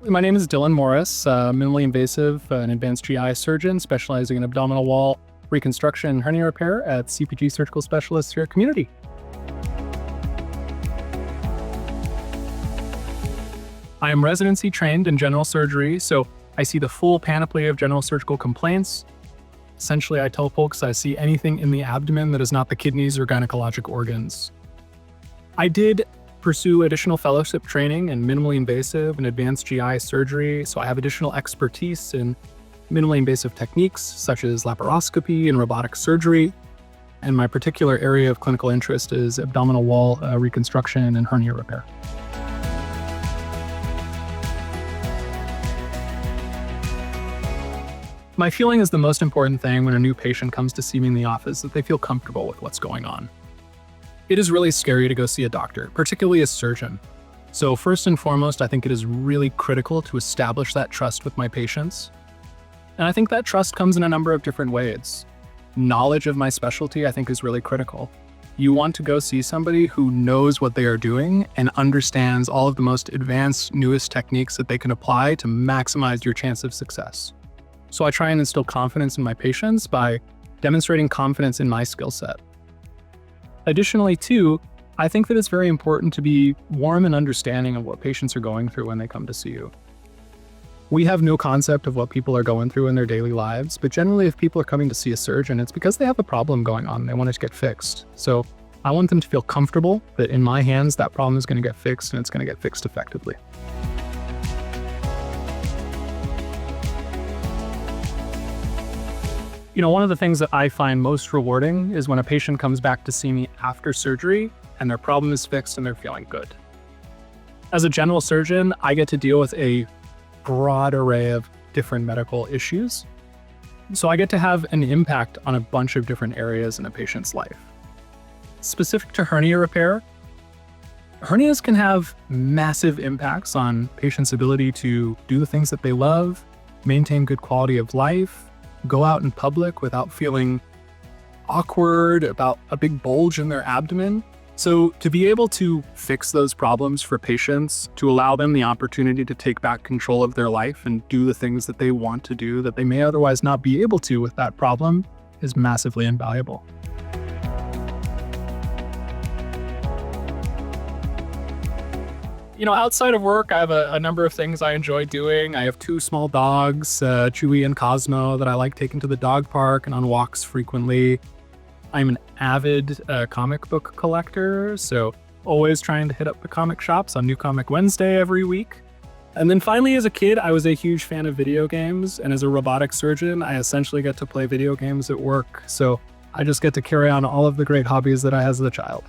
My name is Dillon Morris, minimally invasive and advanced GI surgeon specializing in abdominal wall reconstruction and hernia repair at CPG Surgical Specialists here at Community. I am residency trained in general surgery, so I see the full panoply of general surgical complaints. Essentially, I tell folks I see anything in the abdomen that is not the kidneys or gynecologic organs. I did pursue additional fellowship training in minimally invasive and advanced GI surgery, so I have additional expertise in minimally invasive techniques such as laparoscopy and robotic surgery, and my particular area of clinical interest is abdominal wall reconstruction and hernia repair. My feeling is the most important thing when a new patient comes to see me in the office that they feel comfortable with what's going on. It is really scary to go see a doctor, particularly a surgeon. So first and foremost, I think it is really critical to establish that trust with my patients. And I think that trust comes in a number of different ways. Knowledge of my specialty, I think, is really critical. You want to go see somebody who knows what they are doing and understands all of the most advanced, newest techniques that they can apply to maximize your chance of success. So I try and instill confidence in my patients by demonstrating confidence in my skill set. Additionally, too, I think that it's very important to be warm and understanding of what patients are going through when they come to see you. We have no concept of what people are going through in their daily lives, but generally if people are coming to see a surgeon, it's because they have a problem going on. They want it to get fixed. So I want them to feel comfortable that in my hands, that problem is going to get fixed and it's going to get fixed effectively. One of the things that I find most rewarding is when a patient comes back to see me after surgery and their problem is fixed and they're feeling good. As a general surgeon, I get to deal with a broad array of different medical issues. So I get to have an impact on a bunch of different areas in a patient's life. Specific to hernia repair, hernias can have massive impacts on patients' ability to do the things that they love, maintain good quality of life, go out in public without feeling awkward about a big bulge in their abdomen. So to be able to fix those problems for patients, to allow them the opportunity to take back control of their life and do the things that they want to do that they may otherwise not be able to with that problem is massively invaluable. Outside of work, I have a number of things I enjoy doing. I have two small dogs, Chewy and Cosmo, that I like taking to the dog park and on walks frequently. I'm an avid comic book collector, so always trying to hit up the comic shops on New Comic Wednesday every week. And then finally, as a kid, I was a huge fan of video games, and as a robotic surgeon, I essentially get to play video games at work. So I just get to carry on all of the great hobbies that I had as a child.